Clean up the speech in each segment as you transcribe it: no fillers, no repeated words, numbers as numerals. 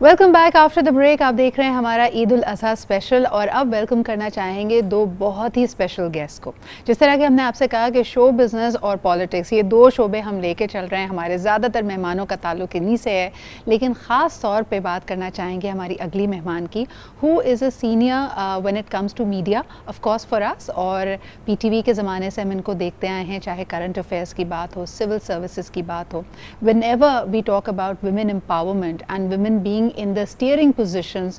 Welcome back after the break. आप देख रहे हैं हमारा ईद उल अज़हा स्पेशल और अब वेलकम करना चाहेंगे दो बहुत ही स्पेशल गेस्ट को। जिस तरह कि हमने आपसे कहा कि शो बिज़नेस और पॉलिटिक्स ये दो शोबे हम लेके चल रहे हैं, हमारे ज़्यादातर मेहमानों का ताल्लुक इन्हीं से है, लेकिन ख़ास तौर पे बात करना चाहेंगे हमारी अगली मेहमान की, who is a senior when it comes to media of course for us. और PTV के ज़माने से हम इनको देखते आए हैं, चाहे करंट अफेयर्स की बात हो, सिविल सर्विसेज की बात हो। Whenever we talk about women empowerment and women being in the steering positions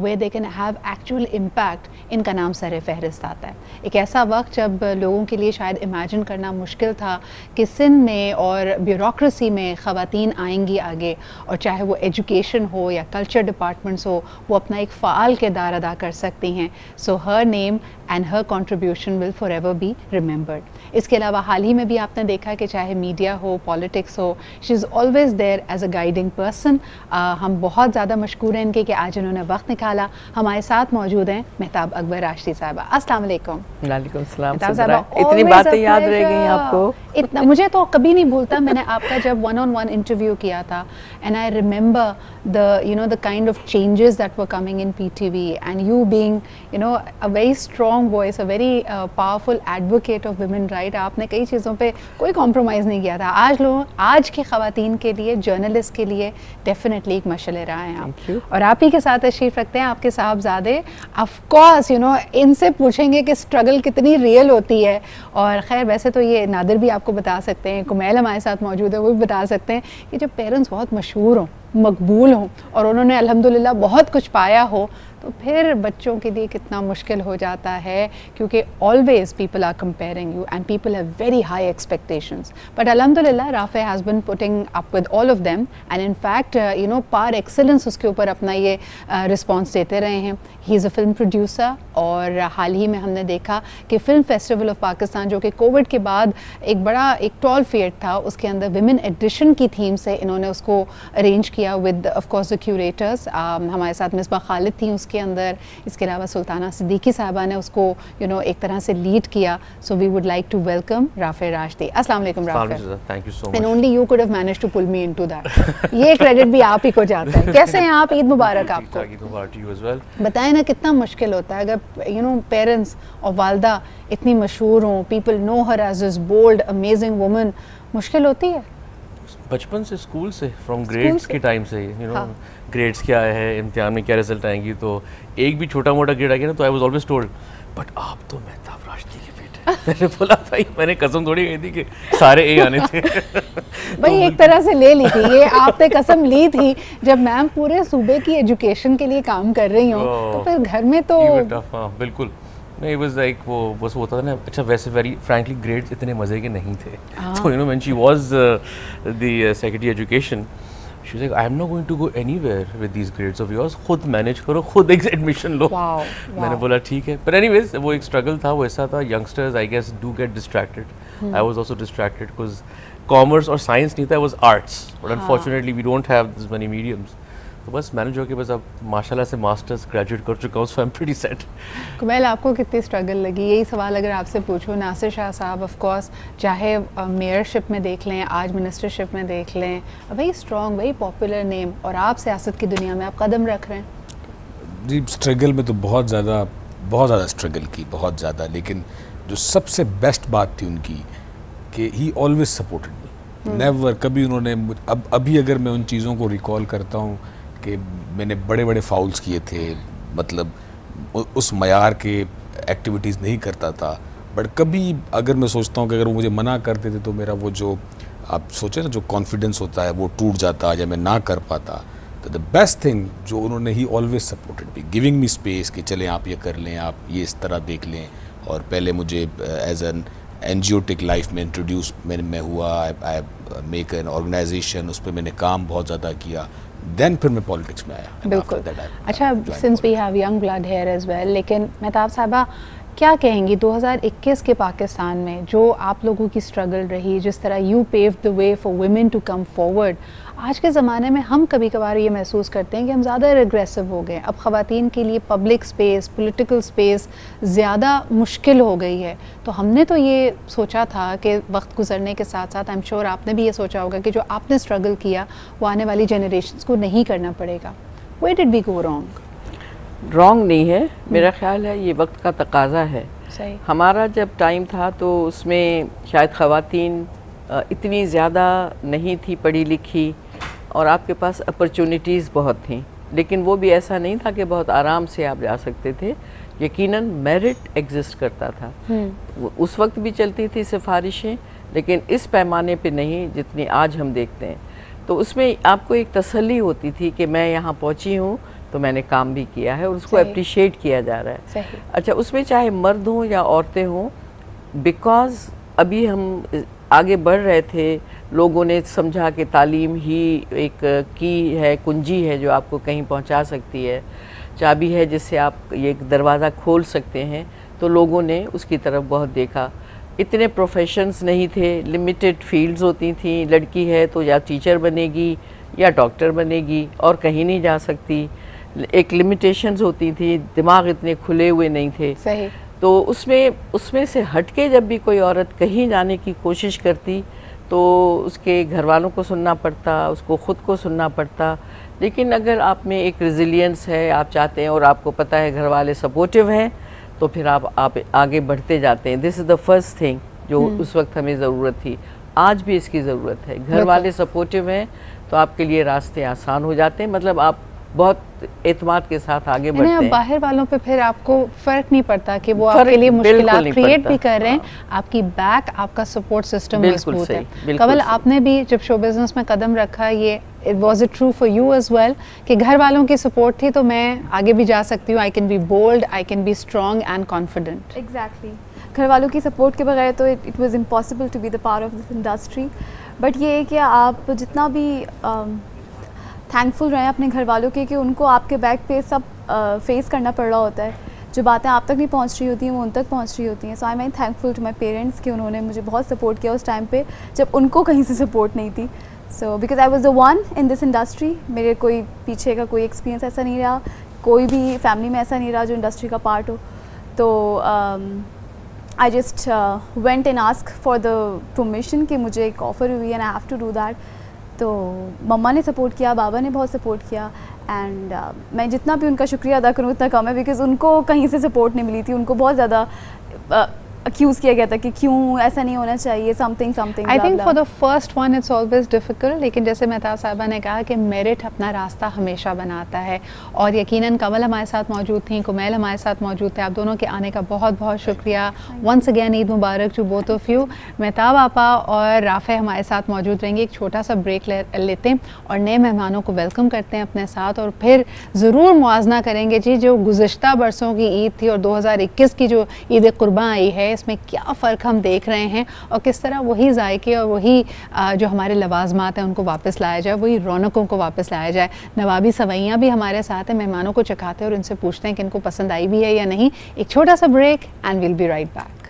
where they can have actual impact, इनका नाम सर फहरिस्त आता है। एक ऐसा वक्त जब लोगों के लिए शायद इमेजिन करना मुश्किल था कि सिंध में और ब्यूरोक्रेसी में ख़वातीन आएंगी आगे, और चाहे वो एजुकेशन हो या कल्चर डिपार्टमेंट्स हो, वो अपना एक फ़ाल किरदार अदा कर सकती हैं। So her name and her contribution will forever be remembered. इसके अलावा हाल ही में भी आपने देखा कि चाहे मीडिया हो, पॉलिटिक्स हो, she is always there as a guiding person. हम बहुत ज़्यादा मशकूर हैं इनके कि आज इन्होंने वक्त निकाला। हमारे साथ मौजूद हैं मेहताब अकबर राशिदी साहिबा। अस्सलाम वालेकुम। वालेकुम सलाम। इतनी बातें याद रह गई आपको? इतना मुझे तो कभी नहीं भूलता। मैंने आपका जब 1-on-1 इंटरव्यू किया था, and I remember the kind of changes that were coming in PTV and you being a very strong voice, a very powerful advocate of women right. आपने कई चीज़ों पे कोई कॉम्प्रोमाइज़ नहीं किया था। आज की ख़वातीन के लिए, जर्नलिस्ट के लिए डेफिनेटली एक मशअल राह हैं आप। और आप ही के साथ तशरीफ़ रखते हैं आपके साहबजादे। ऑफ कोर्स इनसे पूछेंगे कि स्ट्रगल कितनी रियल होती है। और ख़ैर वैसे तो ये नादिर भी आपको बता सकते हैं, कुमैल हमारे साथ मौजूद है, वो भी बता सकते हैं कि जब पेरेंट्स बहुत मशहूर हों, मकबूल हों और उन्होंने अल्हम्दुलिल्लाह बहुत कुछ पाया हो, तो फिर बच्चों के लिए कितना मुश्किल हो जाता है, क्योंकि always people are comparing you and people have very high expectations. But अल्हम्दुलिल्लाह Rafay has been putting up with all of them and in fact par excellence उसके ऊपर अपना ये रिस्पॉन्स देते रहे हैं। He is a film producer और हाल ही में हमने देखा कि फ़िल्म फेस्टिवल ऑफ पाकिस्तान, जो कि कोविड के बाद एक टॉल फेयर था, उसके अंदर विमेन एडिशन की थीम से इन्होंने उसको अरेंज किया with of course the curators. हमारे साथ मिसबा खालिद थी उसके अंदर। इसके अलावा सुल्ताना सिद्दीकी साहबा ने उसको एक तरह से लीड किया। So we would like to welcome Rafay Rashidi. अस्सलाम वालेकुम Rafay. Thank you so much. And only you could have managed to pull me into that. ये क्रेडिट भी आप ही को जाता है। कैसे हैं आप? ईद मुबारक आपको। ईद मुबारक टू यू एज़ वेल। बताएं ना कितना मुश्किल होता है अगर पेरेंट्स और वालदा इतनी मशहूर हों, people know her as this bold amazing woman. मुश्किल होती है बचपन से, स्कूल से, फ्रॉम ग्रेड्स के टाइम से ग्रेड्स क्या है, इम्तिहान में क्या रिजल्ट आएंगी, तो एक भी छोटा मोटा ग्रेड आ गया ना तो I was always told, but आप तो मेहताब राशिदी के बेटे। मैंने बोला भाई, मैंने कसम थोड़ी कही थी कि सारे ए आने थे। भाई एक तरह से ले ली थी ये आपने कसम ली थी। जब मैम पूरे सूबे की एजुकेशन के लिए काम कर रही हो तो फिर घर में तो बिल्कुल नहीं, वाज लाइक वो बस होता था ना। अच्छा वैसे वेरी फ्रैंकली ग्रेड्स इतने मज़े के नहीं थे। तो when she was the secretary education, she was like I am not going to go anywhere with these grades of yours, खुद मैनेज करो, खुद एक एडमिशन लो। मैंने बोला ठीक है। बट एनीवेज वो एक स्ट्रगल था, वो ऐसा था। Youngsters I guess do get distracted. I was also distracted because commerce और साइंस नहीं था, was arts. But unfortunately we don't have this many mediums. तो बस मैनेज हो के बस अब माशाल्लाह से मास्टर्स ग्रेजुएट कर चुका हूँ, so I am pretty set. Kumail आपको कितनी स्ट्रगल लगी? यही सवाल अगर आपसे पूछूं, नासिर शाह साहब ऑफ कोर्स चाहे मेयरशिप में देख लें, आज मिनिस्टरशिप में देख लें, वही स्ट्रॉन्ग, वही पॉपुलर नेम, और आप सियासत की दुनिया में आप कदम रख रहे हैं। जी स्ट्रगल में तो बहुत ज़्यादा स्ट्रगल की, बहुत ज़्यादा। लेकिन जो सबसे बेस्ट बात थी उनकी कि ही ऑलवेज सपोर्टेड मी। नेवर कभी उन्होंने अभी अगर मैं उन चीज़ों को रिकॉल करता हूँ कि मैंने बड़े बड़े फाउल्स किए थे, मतलब उस मयार के एक्टिविटीज़ नहीं करता था, बट कभी अगर मैं सोचता हूँ कि अगर वो मुझे मना करते थे तो मेरा वो जो आप सोचे ना जो कॉन्फिडेंस होता है वो टूट जाता या मैं ना कर पाता। तो द बेस्ट थिंग जो उन्होंने ही always supported me, giving me space कि चलें आप ये कर लें, आप ये इस तरह देख लें। और पहले मुझे एज एन एनजीओटिक लाइफ में इंट्रोड्यूस मैं हुआ, आई मेक एन ऑर्गेनाइजेशन, उस पर मैंने काम बहुत ज़्यादा किया। देन फिर मैं पॉलिटिक्स में आया। बिल्कुल। अच्छा, since we have young blood here as well, लेकिन मेहताब साहबा क्या कहेंगी 2021 के पाकिस्तान में जो आप लोगों की स्ट्रगल रही, जिस तरह you pave the way for women to come forward, आज के ज़माने में हम कभी कभार ये महसूस करते हैं कि हम ज़्यादा रिग्रेसिव हो गए। अब ख़वातीन के लिए पब्लिक स्पेस, पॉलिटिकल स्पेस ज़्यादा मुश्किल हो गई है। तो हमने तो ये सोचा था कि वक्त गुजरने के साथ साथ, आई एम श्योर आपने भी ये सोचा होगा कि जो आपने स्ट्रगल किया वो आने वाली जनरेशन्स को नहीं करना पड़ेगा। Where did we go wrong? Wrong नहीं है, मेरा ख्याल है ये वक्त का तकाजा है। सही। हमारा जब टाइम था तो उसमें शायद ख़वातीन इतनी ज़्यादा नहीं थी पढ़ी लिखी और आपके पास अपॉर्चुनिटीज़ बहुत थी, लेकिन वो भी ऐसा नहीं था कि बहुत आराम से आप जा सकते थे। यकीनन मेरिट एग्जिस्ट करता था, उस वक्त भी चलती थी सिफारिशें, लेकिन इस पैमाने पे नहीं जितनी आज हम देखते हैं। तो उसमें आपको एक तसल्ली होती थी कि मैं यहाँ पहुँची हूँ तो मैंने काम भी किया है और उसको अप्रिशिएट किया जा रहा है। सही। अच्छा, उसमें चाहे मर्द हों या औरतें हों, बिकॉज़ अभी हम आगे बढ़ रहे थे, लोगों ने समझा कि तालीम ही एक की है, कुंजी है जो आपको कहीं पहुंचा सकती है, चाबी है जिससे आप ये दरवाज़ा खोल सकते हैं, तो लोगों ने उसकी तरफ बहुत देखा। इतने प्रोफेशंस नहीं थे, लिमिटेड फील्ड्स होती थी, लड़की है तो या टीचर बनेगी या डॉक्टर बनेगी और कहीं नहीं जा सकती, एक लिमिटेशंस होती थी, दिमाग इतने खुले हुए नहीं थे। सही। तो उसमें से हटके जब भी कोई औरत कहीं जाने की कोशिश करती तो उसके घर वालों को सुनना पड़ता, उसको ख़ुद को सुनना पड़ता। लेकिन अगर आप में एक रेजिलियंस है, आप चाहते हैं और आपको पता है घर वाले सपोर्टिव हैं, तो फिर आप आगे बढ़ते जाते हैं। This is the first thing जो उस वक्त हमें ज़रूरत थी, आज भी इसकी ज़रूरत है। घर वाले सपोर्टिव हैं तो आपके लिए रास्ते आसान हो जाते हैं, मतलब आप बहुत एतमाद के साथ आगे बढ़ते हैं। बाहर वालों पे फिर आपको फर्क नहीं पड़ता कि वो आपके लिए मुश्किलात क्रिएट भी कर रहे हैं, आपकी बैक, आपका सपोर्ट सिस्टम मजबूत है। कवल, आपने भी जब शो बिजनेस में कदम रखा, ये was it true for you as well कि घर वालों की सपोर्ट थी तो मैं आगे भी जा सकती हूँ, I can be bold, I can be strong and confident? Exactly, घर वालों की सपोर्ट के बगैर तो it was impossible to be the part of this industry. But ये है कि आप जितना भी थैंकफुल रहें अपने घर वालों के कि उनको आपके बैक पे सब फेस करना पड़ रहा होता है, जो बातें आप तक नहीं पहुंच रही होती हैं वो उन तक पहुंच रही होती हैं। So I am thankful to my parents कि उन्होंने मुझे बहुत सपोर्ट किया उस टाइम पे जब उनको कहीं से सपोर्ट नहीं थी। So because I was the one in this industry, मेरे कोई पीछे का कोई एक्सपीरियंस ऐसा नहीं रहा, कोई भी फैमिली में ऐसा नहीं रहा जो इंडस्ट्री का पार्ट हो। तो I just went and ask for the permission कि मुझे एक ऑफ़र हुई and I have to do that. तो मम्मा ने सपोर्ट किया, बाबा ने बहुत सपोर्ट किया एंड मैं जितना भी उनका शुक्रिया अदा करूँ उतना कम है, बिकॉज़ उनको कहीं से सपोर्ट नहीं मिली थी। उनको बहुत ज़्यादा अक्यूज़ किया गया था कि क्यों ऐसा नहीं होना चाहिए, something. I think for the first one it's always difficult, लेकिन जैसे मेहताब साहिबा ने कहा कि मेरिट अपना रास्ता हमेशा बनाता है। और यकीनन कमल हमारे साथ मौजूद थी, कुमैल हमारे साथ मौजूद थे, आप दोनों के आने का बहुत बहुत शुक्रिया। Once again Eid Mubarak to both of you. Mehtab आपा और राफ़े हमारे साथ मौजूद रहेंगे। एक छोटा सा ब्रेक लेते हैं और नए मेहमानों को वेलकम करते हैं अपने साथ, और फिर ज़रूर मुआवजा करेंगे जी जो गुज़श्ता बरसों की ईद थी और 2021 की जो ईद कुर्बान आई है, इसमें क्या फ़र्क हम देख रहे हैं और किस तरह वही जायके और वही जो हमारे लवाजमात हैं उनको वापस लाया जाए, वही रौनकों को वापस लाया जाए। नवाबी सवैयाँ भी हमारे साथ हैं, मेहमानों को चखाते हैं और उनसे पूछते हैं कि इनको पसंद आई भी है या नहीं। एक छोटा सा break and will be right back.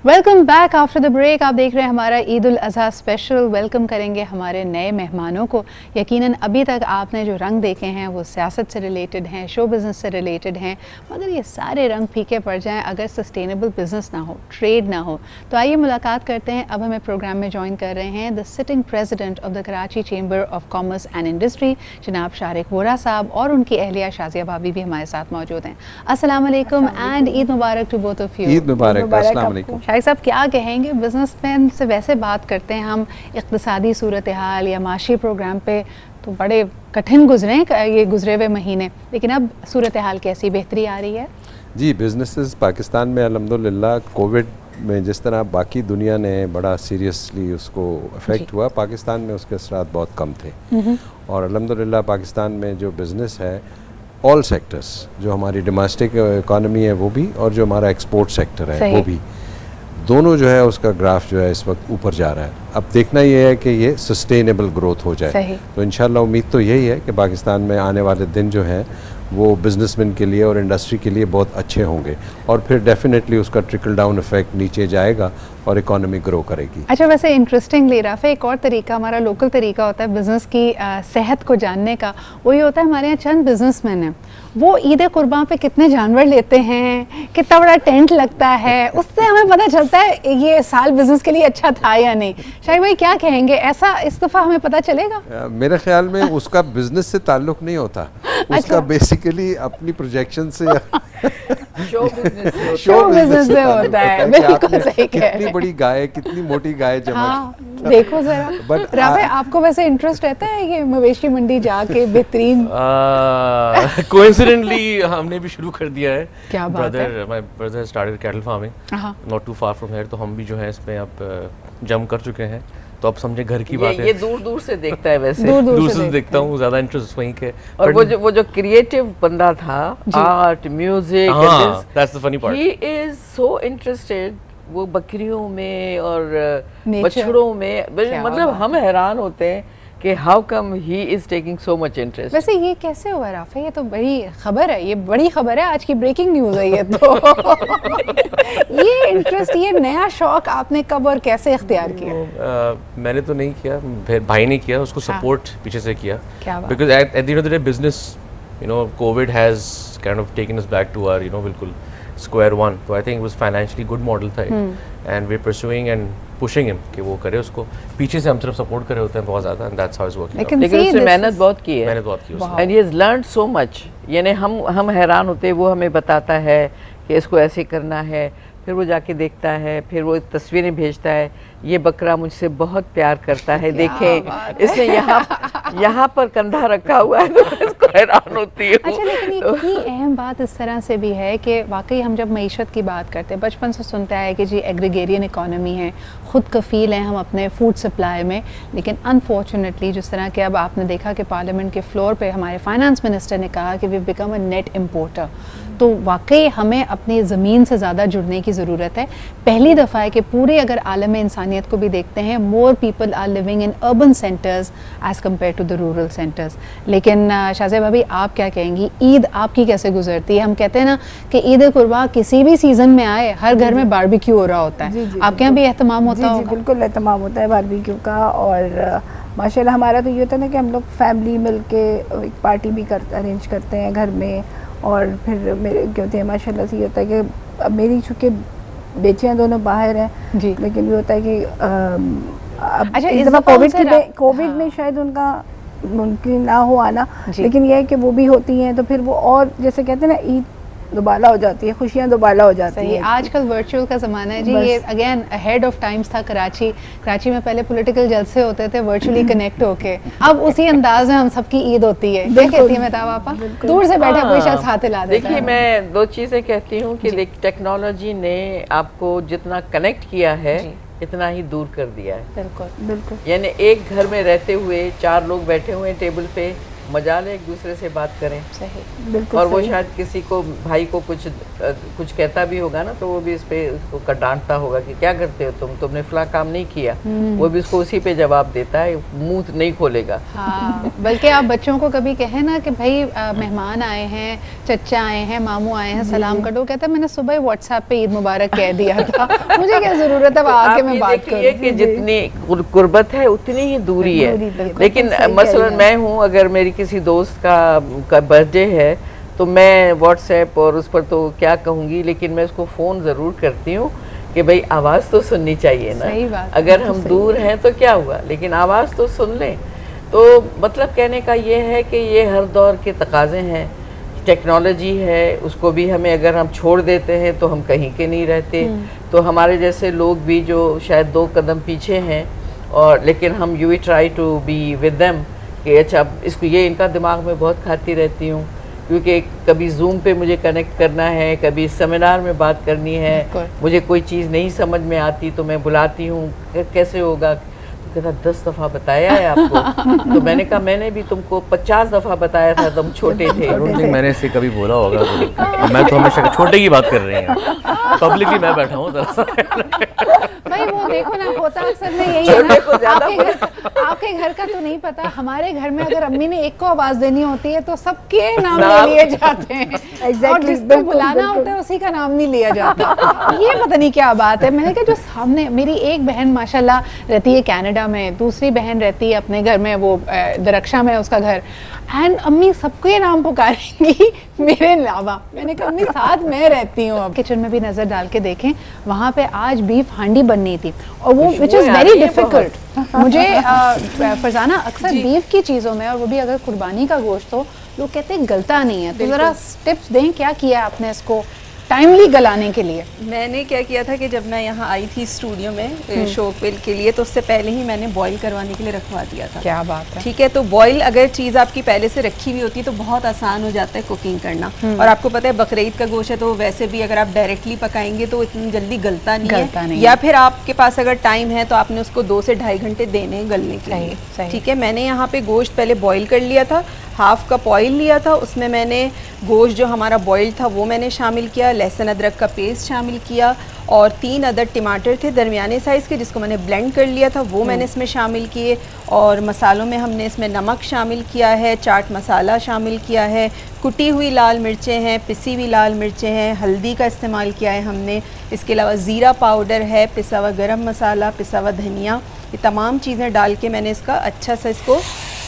Welcome back after the break. आप देख रहे हैं हमारा ईद उल अज़हा स्पेशल। वेलकम करेंगे हमारे नए मेहमानों को। यकीनन अभी तक आपने जो रंग देखे हैं वो सियासत से रिलेटेड हैं, शो बिज़नेस से रिलेटेड हैं, मगर ये सारे रंग फीके पड़ जाएं अगर सस्टेनेबल बिज़नेस ना हो, ट्रेड ना हो। तो आइए मुलाकात करते हैं। अब हमें प्रोग्राम में ज्वाइन कर रहे हैं the sitting president of the Karachi chamber of commerce and industry जनाब शारिक वोरा साहब, और उनकी अहलिया शाजिया भाभी भी हमारे साथ मौजूद हैं। अस्सलाम वालेकुम and Eid Mubarak to both of you. Eid मुबारक। अस्सलाम वालेकुम। साहब क्या कहेंगे, बिजनेसमैन से वैसे बात करते हैं हम इक़्तिसादी सूरत हाल या माशी प्रोग्राम पे, तो बड़े कठिन गुजरे ये गुजरे हुए महीने, लेकिन अब सूरत हाल कैसी बेहतरी आ रही है? जी, बिजनेसेस पाकिस्तान में अल्हम्दुलिल्लाह कोविड में जिस तरह बाकी दुनिया ने बड़ा सीरियसली उसको अफेक्ट हुआ, पाकिस्तान में उसके असरात बहुत कम थे। और अल्हम्दुलिल्लाह पाकिस्तान में जो बिज़नेस है, ऑल सेक्टर्स, जो हमारी डोमेस्टिक इकॉनमी है वो भी और जो हमारा एक्सपोर्ट सेक्टर है वो भी, दोनों जो है उसका ग्राफ जो है इस वक्त ऊपर जा रहा है। अब देखना ये है कि ये सस्टेनेबल ग्रोथ हो जाए। तो इंशाल्लाह उम्मीद तो यही है कि पाकिस्तान में आने वाले दिन जो हैं वो बिजनेसमैन के लिए और इंडस्ट्री के लिए बहुत अच्छे होंगे और फिर डेफिनेटली उसका ट्रिकल डाउन इफेक्ट नीचे जाएगा और इकोनॉमी ग्रो करेगी। अच्छा, वैसे इंटरेस्टिंगली राफे एक और तरीका, हमारा लोकल तरीका होता है बिज़नेस की सेहत को जानने का, वही होता है हमारे यहाँ चंद बिजनेसमैन हैं, वो ईद कुर्बान पे कितने जानवर लेते हैं, कितना बड़ा टेंट लगता है, उससे हमें पता चलता है ये साल बिजनेस के लिए अच्छा था या नहीं। शायद भाई क्या कहेंगे, ऐसा इस दफ़ा हमें पता चलेगा? मेरे ख्याल में उसका बिजनेस से ताल्लुक नहीं होता, उसका बेसिकली अपनी प्रोजेक्शन से शो बिजनेस से होता है। बिल्कुल सही कह रहे हैं। कितनी बड़ी गाय, कितनी मोटी गाय जमा। हाँ, देखो जरा। राफे, आपको वैसे इंटरेस्ट रहता है ये मवेशी मंडी जाके बेहतरीन? कोइंसिडेंटली हमने भी शुरू कर दिया है। क्या बात है? My brother started cattle farming not too far from here, तो हम भी जो है इसमें अब जम कर चुके हैं, तो अब समझे घर की बात है। ये दूर दूर से देखता है वैसे, दूर से देखता हूँ, ज्यादा इंटरेस्ट वहीं के। और वो जो क्रिएटिव बंदा था, art, music, that's the funny part, he is so interested वो बकरियों में और बछड़ों में, मतलब हम हैरान होते हैं कि how come he is taking so much interest. वैसे ये कैसे हुआ राफे? ये तो बड़ी खबर है, ये बड़ी खबर है, आज की ब्रेकिंग न्यूज़ है ये तो। ये इंटरेस्ट, ये नया शौक आपने कब और कैसे इख्तियार किया? मैंने तो नहीं किया, भाई ने किया, उसको सपोर्ट पीछे से किया, because at the end of the day business, you know, covid has kind of taken us back to our, you know, बिल्कुल स्क्वायर वन। तो I think was financially good model था, and we are pursuing and pushing him कि वो करे उसको। पीछे से हम सिर्फ सपोर्ट करे होते हैं बहुत ज्यादा, and that's how it's working. लेकिन उसने मेहनत बहुत की है, मैंने बहुत की उसने, and he has learned so much. यानी हम हैरान होते हैं, वो हमें बताता है कि इसको ऐसे करना है, फिर वो जाके देखता है, फिर वो तस्वीरें भेजता है, ये बकरा मुझसे बहुत प्यार करता है, देखें इसने यहाँ पर कंधा रखा हुआ है, तो इसको हैरान होती है। अच्छा, लेकिन एक अहम बात इस तरह से भी है कि वाकई हम जब मईशत की बात करते हैं, बचपन से सुनते आए कि जी एग्रीगेरियन इकॉनमी है, खुद कफ़ील हैं हम अपने फूड सप्लाई में, लेकिन अनफॉर्चुनेटली जिस तरह के अब आपने देखा कि पार्लियामेंट के फ्लोर पे हमारे फाइनेंस मिनिस्टर ने कहा कि we become a net importer, तो वाकई हमें अपनी ज़मीन से ज़्यादा जुड़ने की ज़रूरत है। पहली दफ़ा है कि पूरे अगर आलम इंसानियत को भी देखते हैं, more people are living in urban centres as compare to the rural centres. लेकिन शाज़िया भाभी, आप क्या कहेंगी, ईद आपकी कैसे गुजरती है? हम कहते हैं ना कि ईद कुर्बान किसी भी सीज़न में आए, हर घर में बारबेक्यू हो रहा होता है, आपके यहाँ भी एहतमाम होता है? बिल्कुल एहतमाम होता है बारबेक्यू का, और माशाल्लाह हमारा तो ये होता है ना कि हम लोग फैमिली मिल के एक पार्टी भी अरेंज करते हैं घर में, और फिर मेरे क्या होते हैं माशाल्लाह से ये होता है कि अब मेरी चूँकि बेटियाँ दोनों बाहर हैं जी, लेकिन ये होता है कि अच्छा, इस दफ़ा कोविड में शायद उनका मुमकिन ना हो आना, लेकिन यह है कि वो भी होती हैं, तो फिर वो और जैसे कहते हैं ना, ईद दोबारा हो जाती है, खुशियाँ दोबारा हो जाती है। आजकल वर्चुअल का ज़माना है जी, ये अगेन अहेड ऑफ टाइम्स था। कराची में पहले पॉलिटिकल जलसे होते थे वर्चुअली कनेक्ट होके, अब उसी अंदाज में हम सबकी ईद होती है। क्या कहती है मेहताब आपा? दूर से बैठा कोई शख्स हाथ हिला देता है। देखिए, मैं दो चीज़ें कहती हूँ कि टेक्नोलॉजी ने आपको जितना कनेक्ट किया है इतना ही दूर कर दिया है। बिल्कुल बिल्कुल। यानी एक घर में रहते हुए 4 लोग बैठे हुए हैं टेबल पे, मजाल है एक दूसरे से बात करें। सही, बिल्कुल। और वो शायद किसी को भाई को कुछ कहता भी होगा ना, तो वो भी इस पे उसको डांटता होगा कि क्या करते हो तुमने फला काम नहीं किया, वो भी उसको उसी पे जवाब देता है, मुंह नहीं खोलेगा। हाँ, बल्कि आप बच्चों को कभी कहें ना कि भाई मेहमान आए हैं, चचा आए हैं, मामू आए हैं, सलाम कर दो, कहता है मैंने सुबह व्हाट्सएप पे ईद मुबारक कह दिया था, मुझे क्या जरूरत है आके मैं बात करूं। कि जितनी कुर्बत है उतनी ही दूरी है। लेकिन मसलन मैं हूँ, अगर मेरी किसी दोस्त का बर्थडे है तो मैं व्हाट्सएप और उस पर तो क्या कहूँगी, लेकिन मैं उसको फ़ोन ज़रूर करती हूँ कि भाई आवाज़ तो सुननी चाहिए ना। सही बात, अगर हम दूर हैं तो क्या हुआ, लेकिन आवाज़ तो सुन लें। तो मतलब कहने का ये है कि ये हर दौर के तकाज़े हैं। टेक्नोलॉजी है, उसको भी हमें अगर हम छोड़ देते हैं तो हम कहीं के नहीं रहते। तो हमारे जैसे लोग भी जो शायद 2 कदम पीछे हैं, और लेकिन हम you try to be with them कि अच्छा इसको, ये इनका दिमाग में बहुत खाती रहती हूँ, क्योंकि कभी जूम पे मुझे कनेक्ट करना है, कभी सेमिनार में बात करनी है, मुझे कोई चीज़ नहीं समझ में आती तो मैं बुलाती हूँ कैसे होगा, कहता 10 दफ़ा बताया है आपको। तो मैंने कहा मैंने भी तुमको 50 दफ़ा बताया था, तुम छोटे थे। I don't think मैंने इसे कभी बोला होगा। तो मैं तो हमेशा छोटे की बात कर रही हूँ, पब्लिकली मैं बैठा हूँ भाई वो देखो ना, होता अक्सर में यही है ना, आपके घर का तो नहीं पता, हमारे घर में अगर अम्मी ने एक को आवाज देनी होती है तो सबके नाम ले लिए जाते हैं और जिसको बुलाना होता है उसी का नाम नहीं लिया जाता। ये पता नहीं क्या बात है। मैंने कहा जो सामने मेरी एक बहन माशाल्लाह रहती है कनाडा में, दूसरी बहन रहती है अपने घर में, वो दरक्षा में उसका घर, एंड अम्मी सबको ये नाम पुकारेंगी मेरे अलावा। मैंने कहा अम्मी साथ मैं रहती हूँ। अब किचन में भी नज़र डाल के देखें, वहाँ पे आज बीफ हांडी बननी थी और वो विच इज़ वेरी डिफ़िकल्ट। मुझे फरजाना अक्सर बीफ की चीज़ों में, और वो भी अगर कुर्बानी का गोश्त हो, लोग कहते हैं गलता नहीं है, तो ज़रा टिप्स दें क्या किया आपने इसको टाइमली गलाने के लिए? मैंने क्या किया था कि जब मैं यहाँ आई थी स्टूडियो में शो के लिए, तो उससे पहले ही मैंने बॉईल करवाने के लिए रखवा दिया था। क्या बात है। ठीक है, तो बॉईल अगर चीज़ आपकी पहले से रखी हुई होती है तो बहुत आसान हो जाता है कुकिंग करना। और आपको पता है बकरीद का गोश्त है तो वैसे भी अगर आप डायरेक्टली पकाएंगे तो इतनी जल्दी गलता नहीं है, या फिर आपके पास अगर टाइम है तो आपने उसको 2 से ढाई घंटे देने गलने के लिए। ठीक है, मैंने यहाँ पे गोश्त पहले बॉईल कर लिया था, हाफ कप ऑयल लिया था, उसमें मैंने गोश्त जो हमारा बॉइल्ड था वो मैंने शामिल किया, लहसुन अदरक का पेस्ट शामिल किया, और 3 अदद टमाटर थे दरमियाने साइज़ के जिसको मैंने ब्लेंड कर लिया था, वो मैंने इसमें शामिल किए। और मसालों में हमने इसमें नमक शामिल किया है, चाट मसाला शामिल किया है, कुटी हुई लाल मिर्चें हैं, पिसी हुई लाल मिर्चें हैं, हल्दी का इस्तेमाल किया है हमने, इसके अलावा ज़ीरा पाउडर है, पिसा हुआ गरम मसाला, पिसा हुआ धनिया, ये तमाम चीज़ें डाल के मैंने इसका अच्छा सा इसको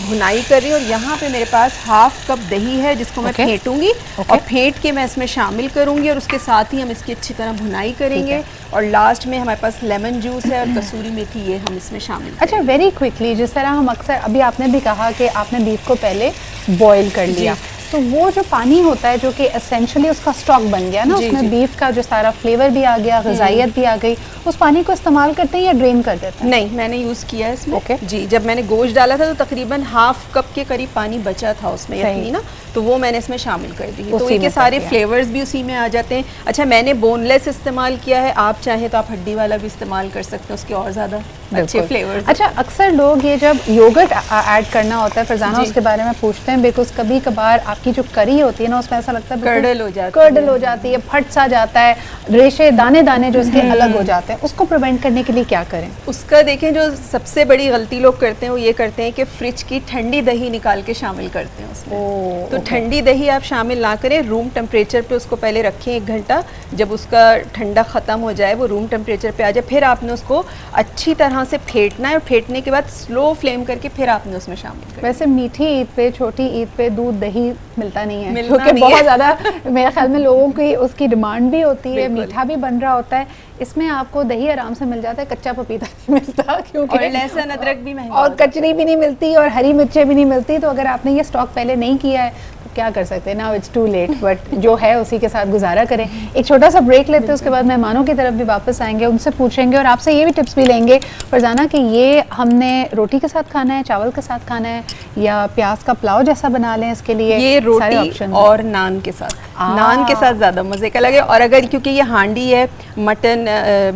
भुनाई कर रही हूँ। और यहाँ पे मेरे पास हाफ कप दही है जिसको मैं फेंटूंगी और फेंट के मैं इसमें शामिल करूँगी, और उसके साथ ही हम इसकी अच्छी तरह भुनाई करेंगे। और लास्ट में हमारे पास लेमन जूस है और कसूरी मेथी, ये हम इसमें शामिल करेंगे। अच्छा, वेरी क्विकली, जिस तरह हम अक्सर, अभी आपने भी कहा कि आपने बीफ को पहले बॉईल कर लिया, तो वो जो पानी होता है जो कि एसेंशियली उसका स्टॉक बन गया ना, उसमें बीफ का जो सारा फ्लेवर भी आ गया, ग़िज़ाइयत भी आ गई, उस पानी को इस्तेमाल करते हैं या ड्रेन कर देते हैं? नहीं, मैंने यूज़ किया है इसमें। जी, जब मैंने गोश्त डाला था तो तकरीबन हाफ कप के करीब पानी बचा था उसमें, यकीनी ना, तो वो मैंने इसमें शामिल कर दी, तो इनके सारे फ्लेवर्स भी उसी में आ जाते हैं। अच्छा, मैंने बोनलेस इस्तेमाल किया है, आप चाहें तो आप हड्डी वाला भी इस्तेमाल कर सकते हैं, उसके और ज़्यादा अच्छे फ्लेवर्स। अच्छा, अक्सर लोग ये जब योगर्ट ऐड करना होता है फरजाना, उसके बारे में पूछते हैं, बिकॉज कभी कभार आपकी जो करी होती है ना उसमें ऐसा लगता है कर्डल हो जाती है, फट सा जाता है, रेशे दाने दाने जो इसके अलग हो जाते हैं, उसको प्रिवेंट करने के लिए क्या करें? उसका देखें, जो सबसे बड़ी गलती लोग करते हैं वो ये करते हैं कि फ्रिज की ठंडी दही निकाल के शामिल करते हैं उसमें। तो ठंडी दही आप शामिल ना करें, रूम टेम्परेचर पे उसको पहले रखें 1 घंटा, जब उसका ठंडा ख़त्म हो जाए, वो रूम टेम्परेचर पे आ जाए, फिर आपने उसको अच्छी तरह से फेंटना है, और फेंटने के बाद स्लो फ्लेम करके फिर आपने उसमें शामिल करना। वैसे मीठी ईद पे, छोटी ईद पे दूध दही मिलता नहीं है, क्योंकि बहुत ज़्यादा मेरे ख्याल में लोगों की उसकी डिमांड भी होती है, मीठा भी बन रहा होता है, इसमें आपको दही आराम से मिल जाता है, कच्चा पपीता नहीं मिलता, क्योंकि लहसुन अदरक भी महंगा, और कचरी भी नहीं मिलती, और हरी मिर्चें भी नहीं मिलती। तो अगर आपने ये स्टॉक पहले नहीं किया है तो क्या कर सकते हैं, now it's too late, but जो है उसी के साथ गुजारा करें। एक छोटा सा ब्रेक लेते हैं, उसके बाद मेहमानों की तरफ भी वापस आएंगे, उनसे पूछेंगे और आपसे ये भी टिप्स भी लेंगे फरजाना कि ये हमने रोटी के साथ खाना है, चावल के साथ खाना है, या प्याज का पुलाव जैसा बना लें, इसके लिए ये रोटी और नान के साथ, नान के साथ ज़्यादा मज़े का लगे। और अगर क्योंकि ये हांडी है, मटन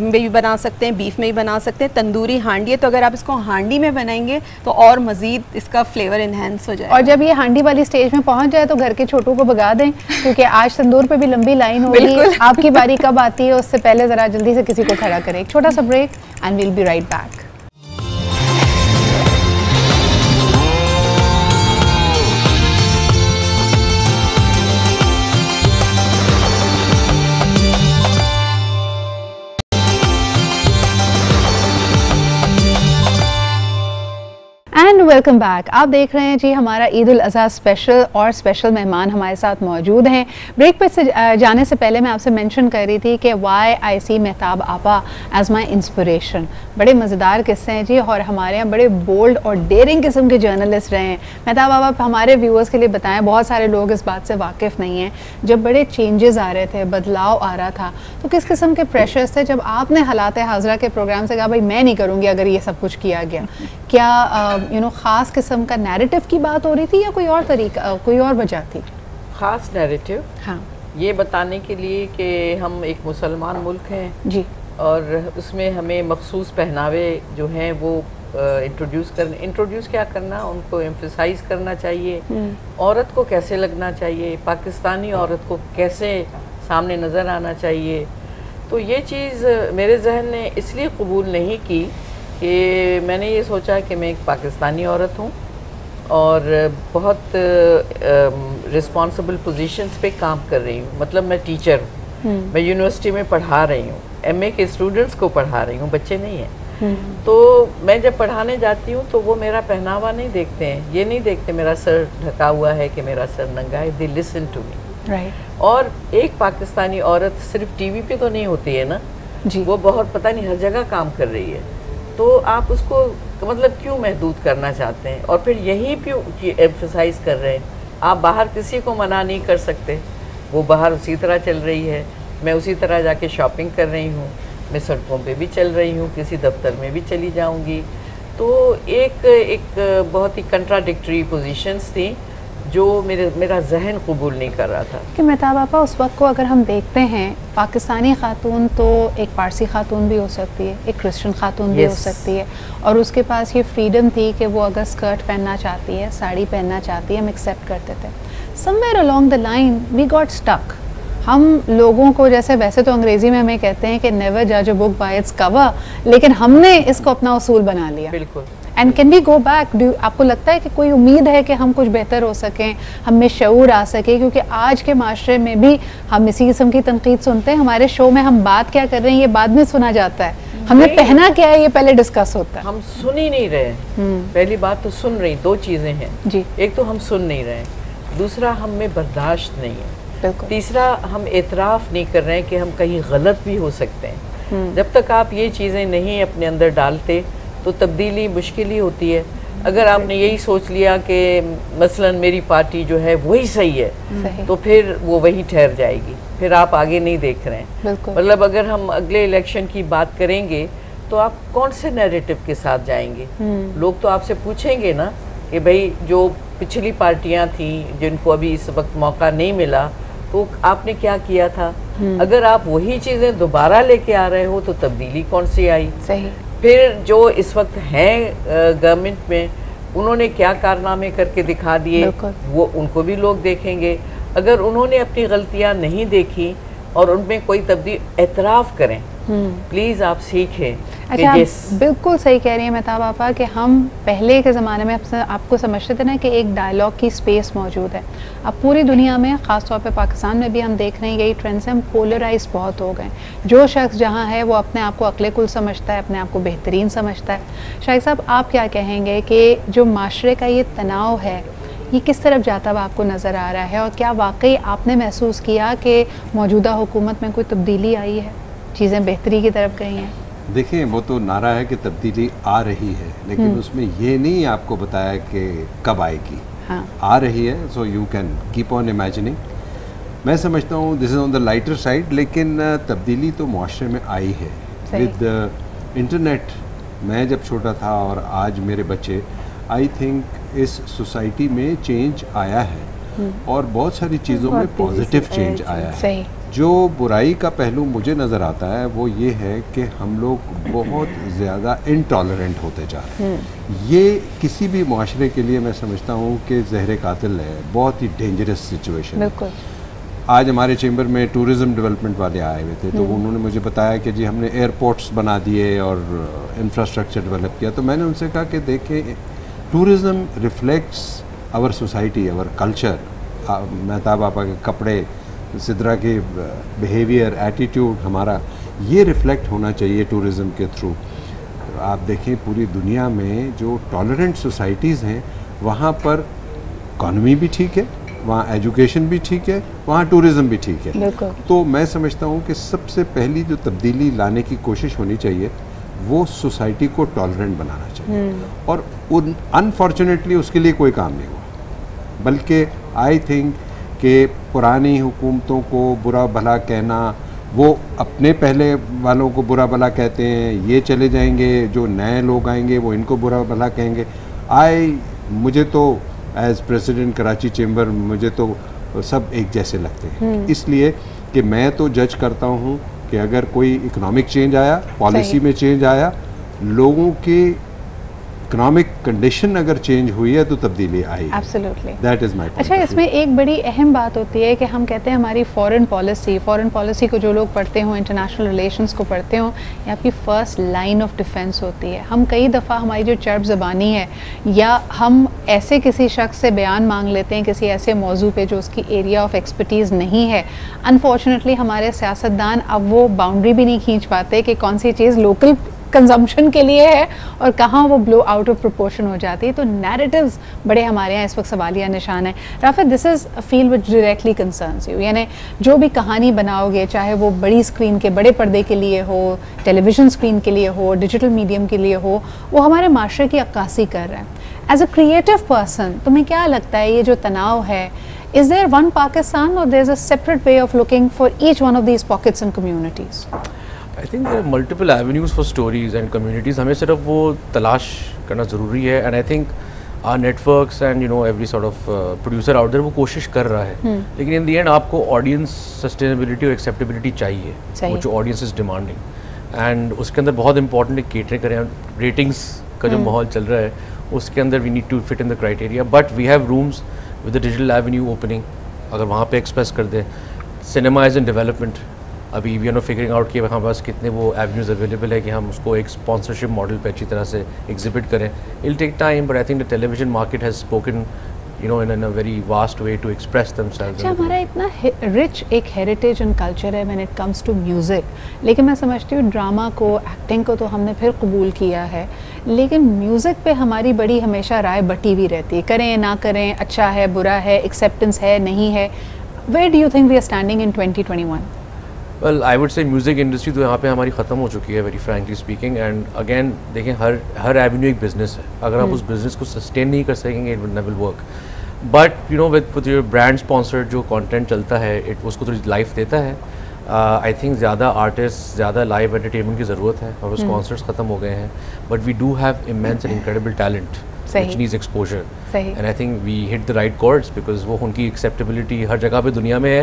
में भी बना सकते हैं, बीफ में भी बना सकते हैं, तंदूरी हांडी है, तो अगर आप इसको हांडी में बनाएंगे तो और मज़ीद इसका फ्लेवर इन्हेंस हो जाएगा। और जब ये हांडी वाली स्टेज में पहुंच जाए तो घर के छोटू को भगा दें, क्योंकि आज तंदूर पे भी लंबी लाइन होगी। आपकी बारी कब आती है उससे पहले ज़रा जल्दी से किसी को खड़ा करें। एक छोटा सा break and will be right back. And welcome back. आप देख रहे हैं जी हमारा ईद उल अज़हा स्पेशल, और स्पेशल मेहमान हमारे साथ मौजूद हैं। ब्रेक पे से जाने से पहले मैं आपसे मेंशन कर रही थी कि वाई आई सी मेहताब आपा एज माई इंस्पिरेशन। बड़े मज़ेदार किस्से हैं जी, और हमारे यहाँ बड़े बोल्ड और डेयरिंग किस्म के जर्नलिस्ट रहे हैं। मेहताब आपा हमारे व्यूअर्स के लिए बताएं, बहुत सारे लोग इस बात से वाकिफ़ नहीं हैं, जब बड़े चेंजेस आ रहे थे, बदलाव आ रहा था, तो किस किस्म के प्रेशर्स थे जब आपने हालात हाज़रा के प्रोग्राम से कहा भाई मैं नहीं करूँगी अगर ये सब कुछ किया गया? क्या ख़ास किस्म का नैरेटिव की बात हो रही थी या कोई और तरीका, कोई और वजह थी? ख़ास नैरेटिव, हाँ, ये बताने के लिए कि हम एक मुसलमान मुल्क हैं जी, और उसमें हमें मखसूस पहनावे जो हैं वो इंट्रोड्यूस क्या करना, उनको एम्फसाइज करना चाहिए, औरत को कैसे लगना चाहिए, पाकिस्तानी औरत को कैसे सामने नज़र आना चाहिए। तो ये चीज़ मेरे जहन ने इसलिए कबूल नहीं की कि मैंने ये सोचा कि मैं एक पाकिस्तानी औरत हूँ और बहुत रिस्पॉन्सिबल पोजीशंस पे काम कर रही हूँ। मतलब मैं टीचर हूँ, मैं यूनिवर्सिटी में पढ़ा रही हूँ, एमए के स्टूडेंट्स को पढ़ा रही हूँ, बच्चे नहीं हैं। तो मैं जब पढ़ाने जाती हूँ तो वो मेरा पहनावा नहीं देखते हैं, ये नहीं देखते मेरा सर ढका हुआ है कि मेरा सर नंगा है, दे लिसन टू मी। और एक पाकिस्तानी औरत सिर्फ टीवी पे तो नहीं होती है ना जी, वो बहुत पता नहीं हर जगह काम कर रही है। तो आप उसको मतलब क्यों महदूद करना चाहते हैं और फिर यहीं पे एम्फसाइज कर रहे हैं। आप बाहर किसी को मना नहीं कर सकते, वो बाहर उसी तरह चल रही है, मैं उसी तरह जाके शॉपिंग कर रही हूँ, मैं सड़कों पे भी चल रही हूँ, किसी दफ्तर में भी चली जाऊँगी। तो एक बहुत ही कंट्राडिक्टरी पोजीशंस थी जो मेरा जहन कबूल नहीं कर रहा था। कि मेहताब आपा उस वक्त को अगर हम देखते हैं, पाकिस्तानी खातून तो एक पारसी खातून भी हो सकती है, एक क्रिश्चियन खातून भी हो सकती है, और उसके पास ये फ्रीडम थी कि वो अगर स्कर्ट पहनना चाहती है, साड़ी पहनना चाहती है, हम एक्सेप्ट करते थे। Somewhere along the line we got stuck. हम लोगों को जैसे वैसे तो अंग्रेज़ी में हमें कहते हैं कि नेवर जज a book by its cover, लेकिन हमने इसको अपना उसूल बना लिया। बिल्कुल। And can we go back? आपको लगता है कि कोई उम्मीद है कि हम कुछ बेहतर हो सकें, हम में शऊर आ सके? क्योंकि आज के माशरे में भी हम इसी किस्म की तनकीद सुनते हैं। हमारे शो में हम बात क्या कर रहे हैं ये बाद में सुना जाता है, हमने पहना क्या है ये पहले डिस्कस होता है। हम सुन ही नहीं रहे। पहली बात तो सुन रही, दो चीज़ें हैं जी, एक तो हम सुन नहीं रहे, दूसरा हम में बर्दाश्त नहीं है, तीसरा हम एतराफ़ नहीं कर रहे हैं कि हम कहीं गलत भी हो सकते हैं। जब तक आप ये चीज़ें नहीं अपने अंदर डालते तो तब्दीली मुश्किल ही होती है। अगर आपने यही सोच लिया कि मसलन मेरी पार्टी जो है वही सही है, तो फिर वो वही ठहर जाएगी, फिर आप आगे नहीं देख रहे हैं। मतलब अगर हम अगले इलेक्शन की बात करेंगे तो आप कौन से नैरेटिव के साथ जाएंगे? लोग तो आपसे पूछेंगे ना कि भाई जो पिछली पार्टियां थी जिनको अभी इस वक्त मौका नहीं मिला तो आपने क्या किया था? अगर आप वही चीज़ें दोबारा लेके आ रहे हो तो तब्दीली कौन सी आई? सही। फिर जो इस वक्त हैं गवर्नमेंट में, उन्होंने क्या कारनामे करके दिखा दिए, वो उनको भी लोग देखेंगे। अगर उन्होंने अपनी गलतियां नहीं देखी और उनमें कोई तब्दील एतराफ़ करें, प्लीज़ आप सीखें। अच्छा, बिल्कुल सही कह रही हैं मेहताब आपा कि हम पहले के ज़माने में आपको समझते थे ना कि एक डायलॉग की स्पेस मौजूद है। अब पूरी दुनिया में, ख़ास तौर पे पाकिस्तान में भी हम देख रहे हैं यही ट्रेंड्स हैं, हम पोलराइज बहुत हो गए। जो शख्स जहाँ है वो अपने आप को अक्ल कुल समझता है, अपने आप को बेहतरीन समझता है। शाहिद साहब, आप क्या कहेंगे कि जो माशरे का ये तनाव है ये किस तरफ जाता हुआ आपको नज़र आ रहा है, और क्या वाकई आपने महसूस किया कि मौजूदा हुकूमत में कोई तब्दीली आई है, चीज़ें बेहतरी की तरफ गई हैं? देखिए, वो तो नारा है कि तब्दीली आ रही है, लेकिन उसमें ये नहीं आपको बताया कि कब आएगी। हाँ। आ रही है, so you can keep on imagining. मैं समझता हूँ this is on the lighter side, लेकिन तब्दीली तो मुआशरे में आई है विद इंटरनेट। मैं जब छोटा था और आज मेरे बच्चे, आई थिंक इस सोसाइटी में चेंज आया है और बहुत सारी चीज़ों में पॉजिटिव चेंज आया है। जो बुराई का पहलू मुझे नज़र आता है वो ये है कि हम लोग बहुत ज़्यादा इनटॉलरेंट होते जा रहे हैं। ये किसी भी मुआशरे के लिए मैं समझता हूँ कि ज़हर कातिल है, बहुत ही डेंजरस सिचुएशन है। आज हमारे चैम्बर में टूरिज़्म डेवलपमेंट वाले आए हुए थे, तो उन्होंने मुझे बताया कि जी हमने एयरपोर्ट्स बना दिए और इंफ्रास्ट्रक्चर डेवलप किया। तो मैंने उनसे कहा कि देखें, tourism reflects our society, our culture. Mehtab आपा के कपड़े, सिद्रा के बिहेवियर, एटीट्यूड हमारा, ये रिफ्लेक्ट होना चाहिए टूरिज़्म के थ्रू। आप देखें पूरी दुनिया में जो टॉलरेंट सोसाइटीज़ हैं वहाँ पर इकॉनमी भी ठीक है, वहाँ एजुकेशन भी ठीक है, वहाँ टूरिज़्म भी ठीक है। तो मैं समझता हूँ कि सबसे पहली जो तब्दीली लाने की कोशिश होनी चाहिए वो सोसाइटी को टॉलरेंट बनाना चाहिए, और अनफॉर्चुनेटली उसके लिए कोई काम नहीं हुआ। बल्कि आई थिंक कि पुरानी हुकूमतों को बुरा भला कहना, वो अपने पहले वालों को बुरा भला कहते हैं, ये चले जाएंगे, जो नए लोग आएंगे वो इनको बुरा भला कहेंगे। मुझे तो एज प्रेसिडेंट कराची चैम्बर मुझे तो सब एक जैसे लगते हैं, इसलिए कि मैं तो जज करता हूँ कि अगर कोई इकोनॉमिक चेंज आया, पॉलिसी में चेंज आया, लोगों के इकोनॉमिक कंडीशन अगर चेंज हुई है तो तब्दीली आई। Absolutely, that is my point. अच्छा, इसमें एक बड़ी अहम बात होती है कि हम कहते हैं हमारी फॉरेन पॉलिसी को जो लोग पढ़ते हों, इंटरनेशनल रिलेशंस को पढ़ते हों, ये आपकी फ़र्स्ट लाइन ऑफ डिफेंस होती है। हम कई दफ़ा हमारी जो चर्ब ज़बानी है या हम ऐसे किसी शख्स से बयान मांग लेते हैं किसी ऐसे मौजू पे जो उसकी एरिया ऑफ एक्सपर्टीज़ नहीं है, अनफॉर्चुनेटली हमारे सियासतदान अब वो बाउंड्री भी नहीं खींच पाते कि कौन सी चीज़ लोकल कंजम्पशन के लिए है और कहाँ वो ब्लो आउट ऑफ प्रोपोर्शन हो जाती है। तो नैरेटिव्स बड़े हमारे यहाँ इस वक्त सवालिया निशान है। Rafid, this is a field which directly concerns you, यानी जो भी कहानी बनाओगे, चाहे वो बड़ी स्क्रीन के बड़े पर्दे के लिए हो, टेलीविज़न स्क्रीन के लिए हो, डिजिटल मीडियम के लिए हो, वो हमारे माशरे की अक्कासी कर रहे हैं। एज अ क्रिएटिव पर्सन तुम्हें क्या लगता है ये जो तनाव है, is there one Pakistan or there's a separate way of looking for each one of these pockets and communities? I think there are multiple avenues for stories and communities. हमें सिर्फ वो तलाश करना ज़रूरी है, and I think our networks and every sort of producer out there वो कोशिश कर रहा है, लेकिन in the end आपको audience sustainability और acceptability चाहिए, वो जो audience is demanding, and उसके अंदर बहुत important है केटर करें। ratings का जो माहौल चल रहा है उसके अंदर we need to fit in the criteria, but we have rooms with the digital avenue opening, अगर वहाँ पे एक्सप्रेस कर दें। सिनेमा इज़ इन डेवलपमेंट, अभी we are not figuring out कि हमारे पास कितने वो एवेन्यूज़ अवेलेबल है कि हम उसको एक स्पॉन्सरशिप मॉडल पे अच्छी तरह से एग्जिबिट करें। It take time, but I think the television market has spoken in a very vast way to express themselves. अच्छा, हमारा इतना रिच एक हेरिटेज एंड कल्चर है when it comes to music, लेकिन मैं समझती हूँ ड्रामा को, एक्टिंग को तो हमने फिर कबूल किया है, लेकिन म्यूज़िक पे हमारी बड़ी हमेशा राय बटी हुई रहती है, करें ना करें, अच्छा है बुरा है, एक्सेप्टेंस है नहीं है। Where do you think we are standing in 2021? Well, I would say music industry तो यहाँ पे हमारी ख़त्म हो चुकी है, very frankly speaking. And again देखें, हर एवेन्यू एक बिज़नेस है, अगर आप उस बिज़नेस को सस्टेन नहीं कर सकेंगे, it will never work. But with your brand sponsored जो कंटेंट चलता है, इट उसको थोड़ी लाइफ देता है। आई थिंक ज़्यादा आर्टिस्ट, ज़्यादा लाइव एंटरटेनमेंट की ज़रूरत है, और स्पॉन्सर्स ख़त्म हो गए हैं, but we do have immense and incredible talent which needs exposure, and I think we hit the right chords because वो उनकी acceptability हर जगह पे दुनिया में है।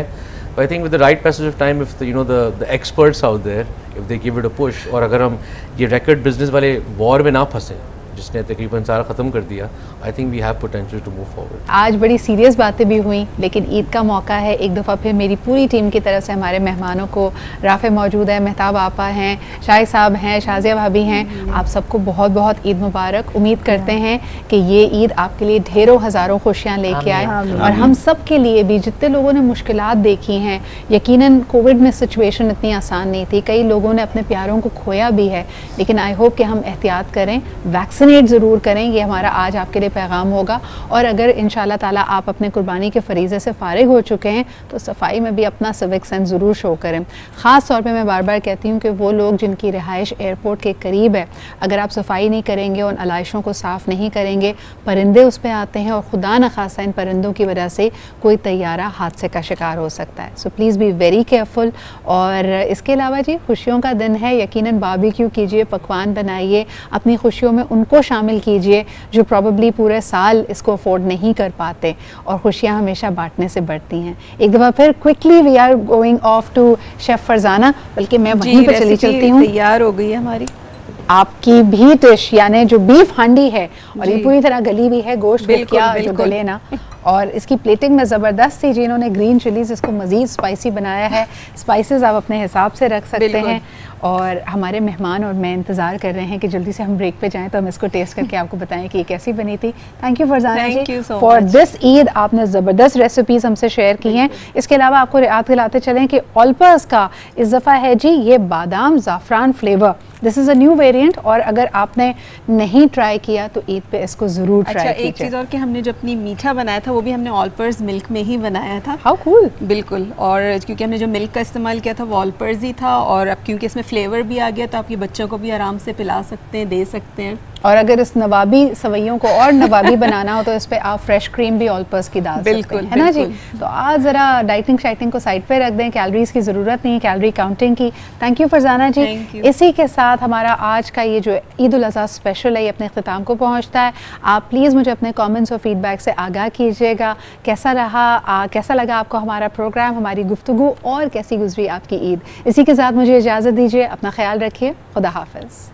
But I think with the right passage of time, if the experts out there, if they give it a push, और अगर हम ये record business वाले war में ना फंसे जिसने तकरीबन सारा ख़त्म कर दिया, I think we have potential to move forward. आज बड़ी सीरियस बातें भी हुई, लेकिन ईद का मौका है, एक दफ़ा फिर मेरी पूरी टीम की तरफ से हमारे मेहमानों को, राफ़े मौजूद है, मेहताब आपा हैं, शाहिद साहब हैं, शाजिया भाभी हैं, आप सबको बहुत बहुत ईद मुबारक। उम्मीद करते हैं कि ये ईद आपके लिए ढेरों हज़ारों खुशियाँ लेके आए, और हम सब के लिए भी, जितने लोगों ने मुश्किलात देखी हैं, यकीनन कोविड में सिचुएशन इतनी आसान नहीं थी, कई लोगों ने अपने प्यारों को खोया भी है, लेकिन आई होप कि हम एहतियात करें, वैक्सीनेट ज़रूर करें। ये हमारा आज आपके लिए पैगाम होगा। और अगर इंशाल्लाह ताला आप अपने कुर्बानी के फरीज़े से फ़ारिग हो चुके हैं तो सफाई में भी अपना सिविक सेंस ज़रूर शो करें। ख़ास तौर पे मैं बार बार कहती हूँ कि वो लोग जिनकी रिहाइश एयरपोर्ट के करीब है, अगर आप सफाई नहीं करेंगे, उन आलाइशों को साफ़ नहीं करेंगे, परिंदे उस पर आते हैं और खुदा न खासा इन परिंदों की वजह से कोई तैयारा हादसे का शिकार हो सकता है। So please be very careful. और इसके अलावा जी, खुशियों का दिन है, यकीनन बारबेक्यू कीजिए, पकवान बनाइए, अपनी खुशियों में उनको शामिल कीजिए जो प्रॉबली पूरे साल इसको अफोर्ड नहीं कर पाते, और खुशियाँ हमेशा बांटने से बढ़ती हैं। एक दफ़ा फिर quickly we are going off to chef Farzana, बल्कि मैं वहीं पे चलती हूँ। तैयार हो गई है हमारी आपकी भी डिश, यानी जो बीफ हांडी है, और ये पूरी तरह गली भी है, गोश्त क्या जो गले ना, और इसकी प्लेटिंग में ज़बरदस्त थी। जिन्होंने ग्रीन चिलीज़ इसको मज़ीद स्पाइसी बनाया है, स्पाइसेस आप अपने हिसाब से रख सकते हैं। और हमारे मेहमान और मैं इंतज़ार कर रहे हैं कि जल्दी से हम ब्रेक पे जाएं तो हम इसको टेस्ट करके आपको बताएं कि ये कैसी बनी थी। Thank you Farzana ji for this Eid, आपने ज़बरदस्त रेसिपीज़ हमसे शेयर की हैं। इसके अलावा आपको याद दिलाते चलें कि ऑलपर्स का इस दफ़ा है जी ये बादाम ज़ाफ़रान flavour, this is a new variant, और अगर आपने नहीं ट्राई किया तो ईद पे इसको ज़रूर ट्राई कीजिए। एक चीज़ और कि हमने जो अपनी मीठा बनाया था वो भी हमने ऑलपर्स मिल्क में ही बनाया था। How cool. बिल्कुल, और क्योंकि हमने जो मिल्क का इस्तेमाल किया था वो ऑलपर्स ही था, और अब क्योंकि इसमें फ्लेवर भी आ गया तो आपके बच्चों को भी आराम से पिला सकते हैं, दे सकते हैं। और अगर इस नवाबी सवैयों को और नवाबी बनाना हो तो इस पे आप फ्रेश क्रीम भी ऑलपर्स की डाल सकते हैं, है ना जी। तो आज ज़रा डाइटिंग शाइटिंग को साइड पे रख दें, कैलोरीज की ज़रूरत नहीं, कैलोरी काउंटिंग की। थैंक यू फरजाना जी। इसी के साथ हमारा आज का ये जो ईद उल अज़हा स्पेशल है ये अपने अख्ताम को पहुँचता है। आप प्लीज़ मुझे अपने कॉमेंट्स और फीडबैक से आगाह कीजिएगा, कैसा रहा, कैसा लगा आपको हमारा प्रोग्राम, हमारी गुफ्तगू, और कैसी गुजरी आपकी ईद। इसी के साथ मुझे इजाज़त दीजिए, अपना ख्याल रखिए, खुदा हाफ़िज़।